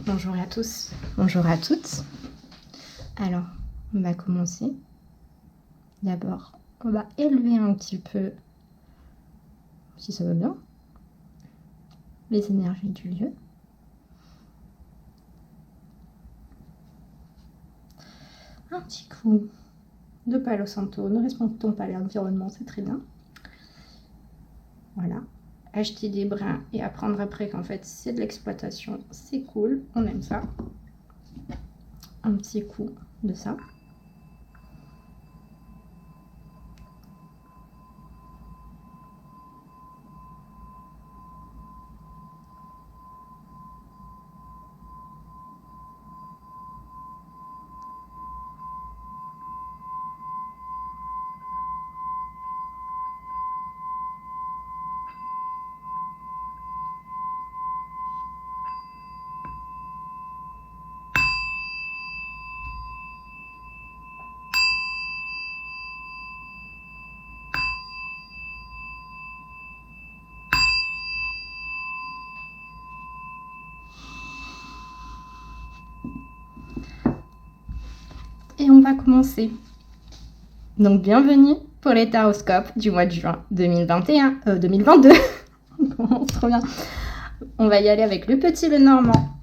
Bonjour à tous, bonjour à toutes. Alors, on va commencer. D'abord, on va élever un petit peu, si ça va bien, les énergies du lieu. Un petit coup de Palo Santo. Ne respectons pas l'environnement, c'est très bien. Voilà. Acheter des brins et apprendre après qu'en fait c'est de l'exploitation, c'est cool, on aime ça. Un petit coup de ça. Et on va commencer. Donc bienvenue pour les taroscopes du mois de juin 2022. On commence trop bien. On va y aller avec le petit le normand.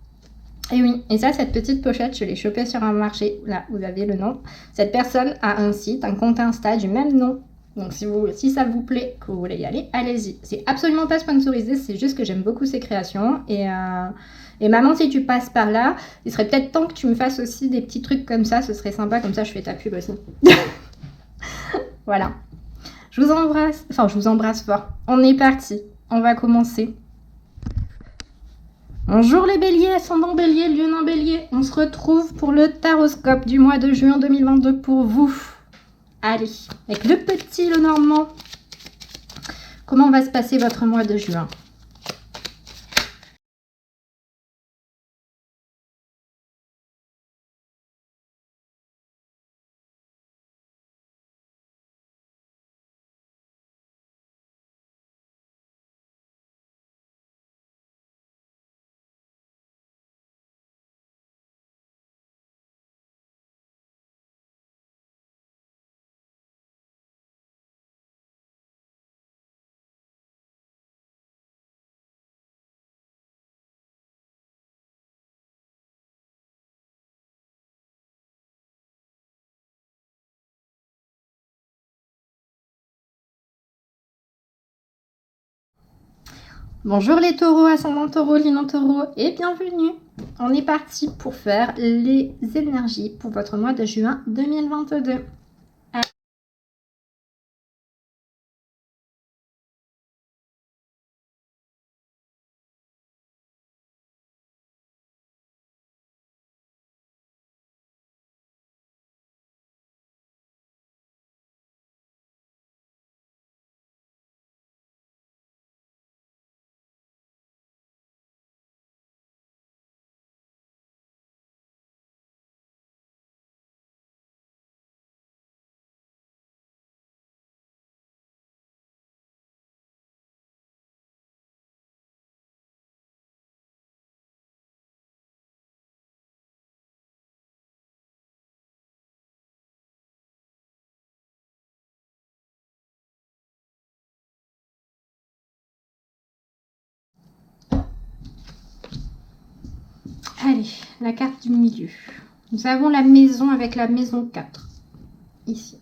Et oui, et ça, cette petite pochette, je l'ai chopée sur un marché. Là, vous avez le nom. Cette personne a un site, un compte Insta du même nom. Donc si ça vous plaît, que vous voulez y aller, allez-y. C'est absolument pas sponsorisé, c'est juste que j'aime beaucoup ses créations. Et maman, si tu passes par là, il serait peut-être temps que tu me fasses aussi des petits trucs comme ça. Ce serait sympa, comme ça je fais ta pub aussi. Voilà. Je vous embrasse fort. On est parti. On va commencer. Bonjour les béliers, ascendant bélier, lion bélier. On se retrouve pour le taroscope du mois de juin 2022 pour vous. Allez, avec le petit le normand. Comment va se passer votre mois de juin ? Bonjour les taureaux, ascendant taureau, lion taureau et bienvenue. On est parti pour faire les énergies pour votre mois de juin 2022. Allez, la carte du milieu. Nous avons la maison avec la maison 4. Ici.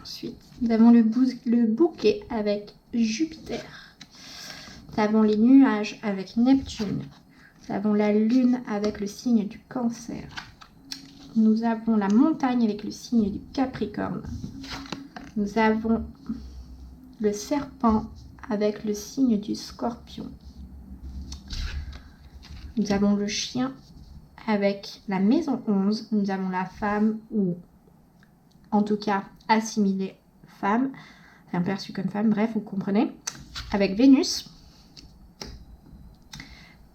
Ensuite, nous avons le bouquet avec Jupiter. Nous avons les nuages avec Neptune. Nous avons la lune avec le signe du Cancer. Nous avons la montagne avec le signe du Capricorne. Nous avons le serpent avec le signe du Scorpion. Nous avons le chien avec la maison 11. Nous avons la femme, ou en tout cas assimilée femme, enfin perçue comme femme, bref, vous comprenez, avec Vénus.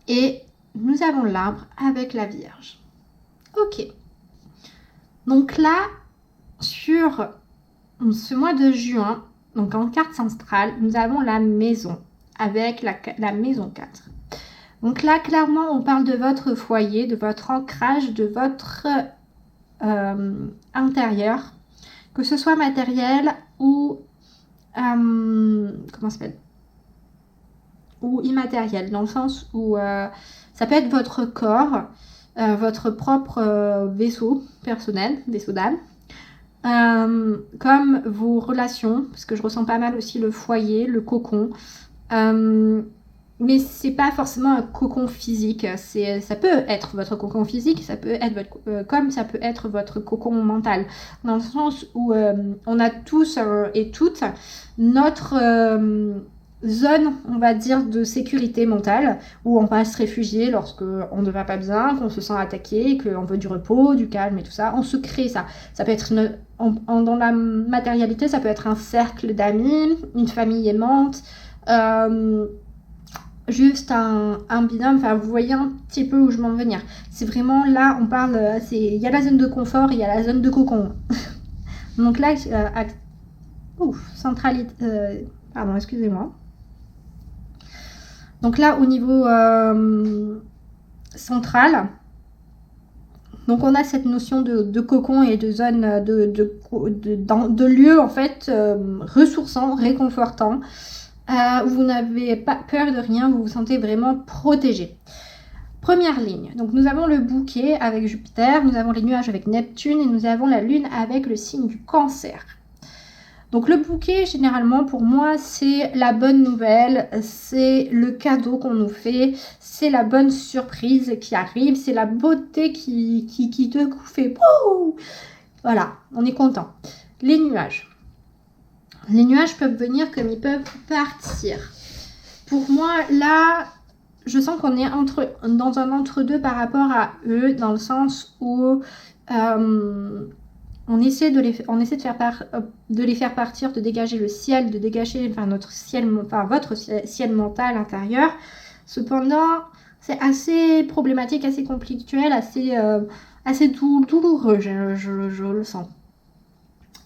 Et nous avons l'arbre avec la Vierge. Ok. Donc là, sur ce mois de juin, donc en carte centrale, nous avons la maison avec la maison 4. Donc là, clairement, on parle de votre foyer, de votre ancrage, de votre intérieur, que ce soit matériel ou comment ça s'appelle, ou immatériel, dans le sens où ça peut être votre corps, votre propre vaisseau personnel, vaisseau d'âme, comme vos relations, parce que je ressens pas mal aussi le foyer, le cocon, mais c'est pas forcément un cocon physique, ça peut être votre cocon physique, ça peut être comme ça peut être votre cocon mental, dans le sens où on a tous et toutes notre zone, on va dire, de sécurité mentale, où on va se réfugier lorsque on ne va pas bien, qu'on se sent attaqué, qu'on veut du repos, du calme et tout ça. On se crée ça. Ça peut être dans la matérialité, ça peut être un cercle d'amis, une famille aimante, juste un binôme. Enfin, vous voyez un petit peu où je m'en veux venir. C'est vraiment là, on parle, il y a la zone de confort, il y a la zone de cocon. Donc là, centralité, pardon, excusez-moi. Donc là, au niveau central, donc on a cette notion de cocon et de zone, de lieu en fait ressourçant, réconfortant, où vous n'avez pas peur de rien, vous vous sentez vraiment protégé. Première ligne, donc nous avons le bouquet avec Jupiter, nous avons les nuages avec Neptune et nous avons la Lune avec le signe du Cancer. Donc le bouquet, généralement, pour moi, c'est la bonne nouvelle, c'est le cadeau qu'on nous fait, c'est la bonne surprise qui arrive, c'est la beauté qui te fait... Wouh, voilà, on est content. Les nuages. Les nuages peuvent venir comme ils peuvent partir. Pour moi, là, je sens qu'on est dans un entre-deux par rapport à eux, dans le sens où... on essaie de les faire partir, de dégager le ciel, de dégager votre ciel mental intérieur. Cependant, c'est assez problématique, assez conflictuel, assez douloureux, je le sens.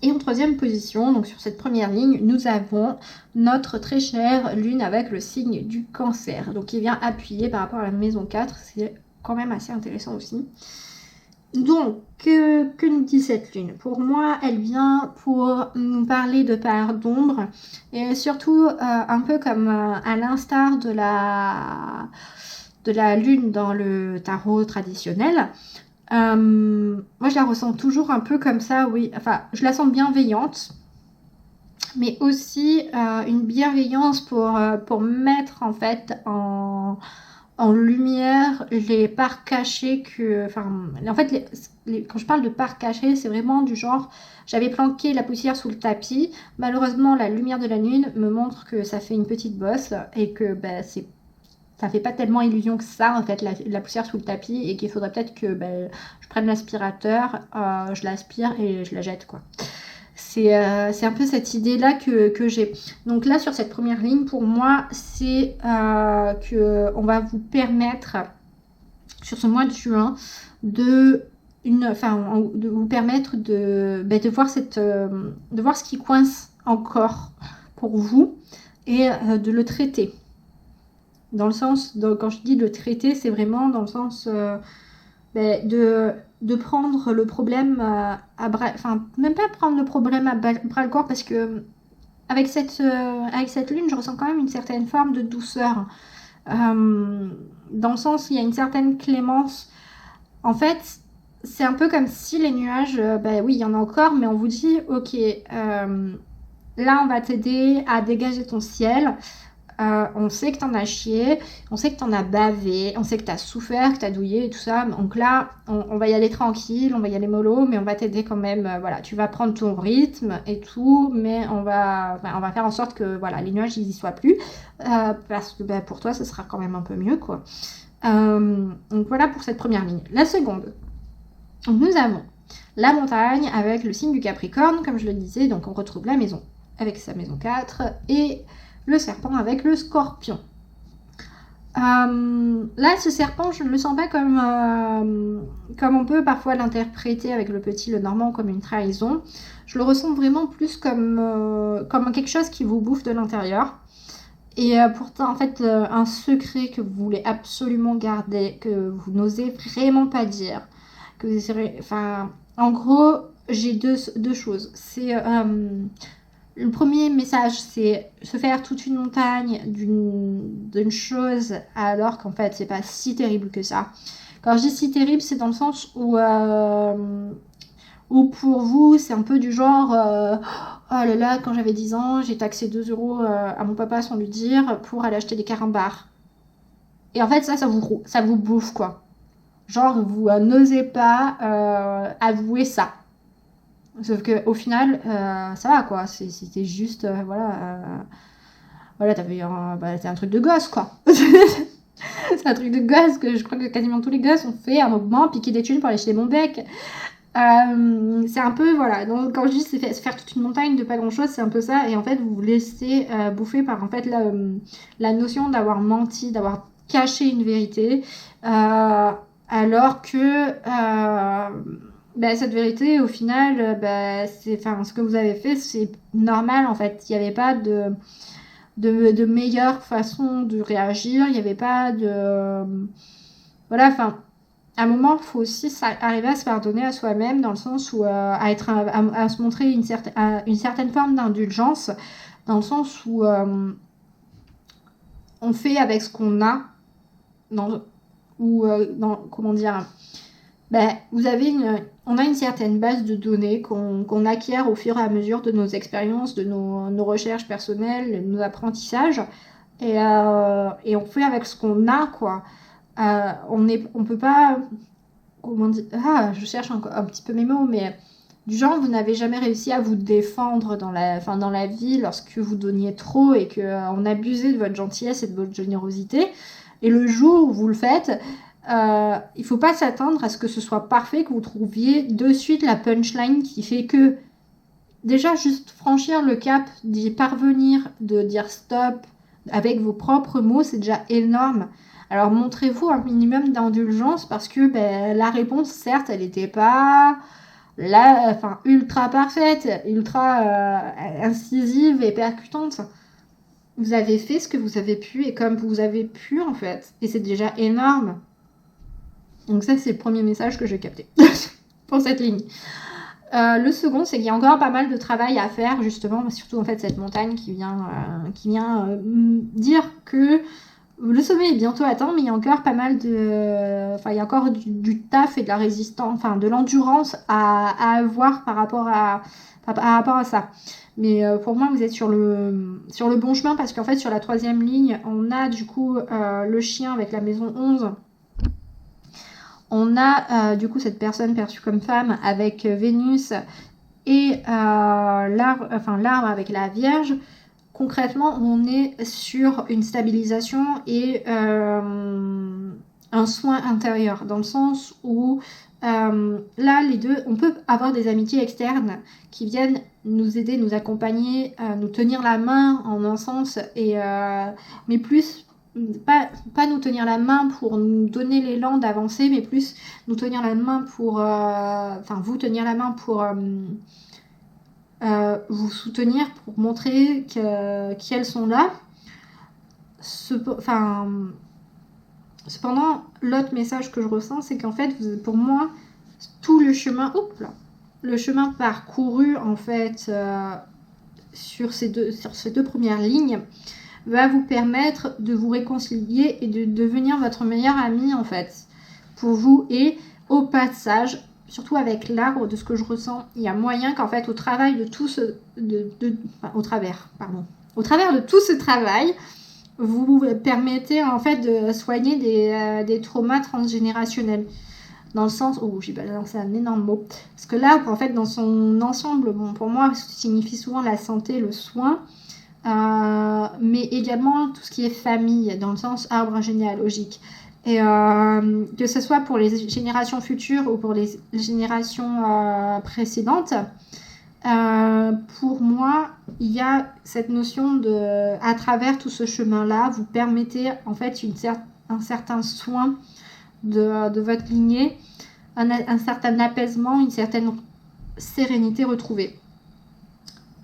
Et en troisième position, donc sur cette première ligne, nous avons notre très chère Lune avec le signe du Cancer. Donc qui vient appuyer par rapport à la maison 4, c'est quand même assez intéressant aussi. Donc, que nous dit cette lune? Pour moi, elle vient pour nous parler de part d'ombre et surtout un peu comme à l'instar de la lune dans le tarot traditionnel. Moi, je la ressens toujours un peu comme ça, oui. Enfin, je la sens bienveillante, mais aussi une bienveillance pour mettre en fait en lumière les parts cachées en fait, quand je parle de parts cachées, c'est vraiment du genre, j'avais planqué la poussière sous le tapis, malheureusement la lumière de la lune me montre que ça fait une petite bosse et que ça fait pas tellement illusion que ça en fait la poussière sous le tapis, et qu'il faudrait peut-être que je prenne l'aspirateur, je l'aspire et je la jette quoi. C'est un peu cette idée-là que j'ai. Donc là, sur cette première ligne, pour moi, c'est qu'on va vous permettre, sur ce mois de juin, de vous permettre de voir de voir ce qui coince encore pour vous et de le traiter. Dans le sens, quand je dis le traiter, c'est vraiment dans le sens... de prendre le problème à bras... Enfin, même pas prendre le problème à bras le corps, parce que avec cette lune, je ressens quand même une certaine forme de douceur. Dans le sens, il y a une certaine clémence. En fait, c'est un peu comme si les nuages... oui, il y en a encore, mais on vous dit, ok, là, on va t'aider à dégager ton ciel. On sait que t'en as chié, on sait que t'en as bavé, on sait que t'as souffert, que t'as douillé et tout ça. Donc là, on va y aller tranquille, on va y aller mollo, mais on va t'aider quand même. Voilà, tu vas prendre ton rythme et tout, mais on va faire en sorte que voilà, les nuages ils y soient plus, parce que pour toi, ce sera quand même un peu mieux quoi. Donc voilà pour cette première ligne. La seconde, donc nous avons la montagne avec le signe du Capricorne, comme je le disais. Donc on retrouve la maison avec sa maison 4 et le serpent avec le scorpion. Là, ce serpent, je ne le sens pas comme on peut parfois l'interpréter avec le petit, le normand, comme une trahison. Je le ressens vraiment plus comme quelque chose qui vous bouffe de l'intérieur. Et pourtant, en fait, un secret que vous voulez absolument garder, que vous n'osez vraiment pas dire, que vous essayerez... Enfin, en gros, j'ai deux choses. C'est... le premier message, c'est se faire toute une montagne d'une chose alors qu'en fait, c'est pas si terrible que ça. Quand je dis si terrible, c'est dans le sens où pour vous, c'est un peu du genre oh là là, quand j'avais 10 ans, j'ai taxé 2 euros à mon papa sans lui dire pour aller acheter des carambars. Et en fait, ça vous bouffe quoi. Genre, vous n'osez pas avouer ça. Sauf qu'au final, ça va quoi. C'était juste, voilà, t'avais c'est un truc de gosse quoi. C'est un truc de gosse que je crois que quasiment tous les gosses ont fait à un moment, piquer des thunes pour aller acheter mon bec. C'est un peu, voilà, donc quand je dis c'est se faire toute une montagne de pas grand chose, c'est un peu ça, et en fait vous vous laissez bouffer par en fait la notion d'avoir menti, d'avoir caché une vérité, alors que cette vérité au final, ce que vous avez fait c'est normal en fait, il n'y avait pas de meilleure façon de réagir, il n'y avait pas de... Voilà, enfin... À un moment, il faut aussi arriver à se pardonner à soi-même dans le sens où à se montrer une certaine forme d'indulgence, dans le sens où on fait avec ce qu'on a, comment dire, on a une certaine base de données qu'on acquiert au fur et à mesure de nos expériences, de nos recherches personnelles, de nos apprentissages, et on fait avec ce qu'on a, quoi. On peut pas, comment dire, je cherche un petit peu mes mots, mais du genre vous n'avez jamais réussi à vous défendre dans la vie lorsque vous donniez trop et qu'on abusait de votre gentillesse et de votre générosité, et le jour où vous le faites, il faut pas s'attendre à ce que ce soit parfait, que vous trouviez de suite la punchline qui fait que déjà juste franchir le cap d'y parvenir, de dire stop avec vos propres mots, c'est déjà énorme. Alors montrez-vous un minimum d'indulgence parce que la réponse, certes, elle n'était pas ultra parfaite, ultra incisive et percutante. Vous avez fait ce que vous avez pu et comme vous avez pu en fait. Et c'est déjà énorme. Donc ça, c'est le premier message que j'ai capté pour cette ligne. Le second, c'est qu'il y a encore pas mal de travail à faire, justement, surtout en fait cette montagne qui vient dire que le sommet est bientôt atteint, mais il y a encore pas mal il y a encore du taf et de la résistance, de l'endurance à avoir par rapport à ça. Mais pour moi, vous êtes sur le bon chemin parce qu'en fait, sur la 3e ligne, on a du coup le chien avec la maison 11. On a du coup cette personne perçue comme femme avec Vénus et l'arbre avec la Vierge. Concrètement, on est sur une stabilisation et un soin intérieur, dans le sens où là, les deux, on peut avoir des amitiés externes qui viennent nous aider, nous accompagner, nous tenir la main en un sens, mais plus pas nous tenir la main pour nous donner l'élan d'avancer, mais plus nous tenir la main pour vous tenir la main pour vous soutenir, pour montrer qu'elles sont là. Cependant, l'autre message que je ressens, c'est qu'en fait, pour moi, tout le chemin parcouru en fait sur ces deux premières lignes va vous permettre de vous réconcilier et de devenir votre meilleur ami en fait pour vous. Et au passage, surtout avec l'arbre, de ce que je ressens, il y a moyen qu'en fait au travers de tout ce travail, vous permettez en fait de soigner des traumas transgénérationnels. Dans le sens j'ai balancé un énorme mot, parce que l'arbre en fait dans son ensemble, pour moi ça signifie souvent la santé, le soin, mais également tout ce qui est famille, dans le sens arbre généalogique. Et que ce soit pour les générations futures ou pour les générations précédentes, pour moi, il y a cette notion à travers tout ce chemin-là, vous permettez en fait un certain soin de votre lignée, un certain apaisement, une certaine sérénité retrouvée.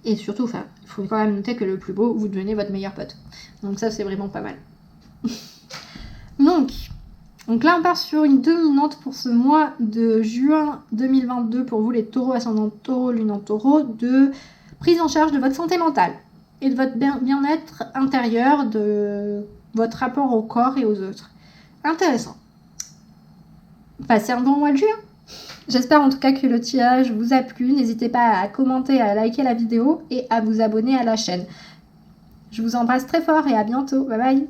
Et surtout, enfin, il faut quand même noter que le plus beau, vous devenez votre meilleur pote. Donc ça, c'est vraiment pas mal. Donc là, on part sur une dominante pour ce mois de juin 2022 pour vous les taureaux, ascendant taureau, lune en taureau, de prise en charge de votre santé mentale et de votre bien-être intérieur, de votre rapport au corps et aux autres. Intéressant. Passez un bon mois de juin. J'espère en tout cas que le tirage vous a plu. N'hésitez pas à commenter, à liker la vidéo et à vous abonner à la chaîne. Je vous embrasse très fort et à bientôt. Bye bye.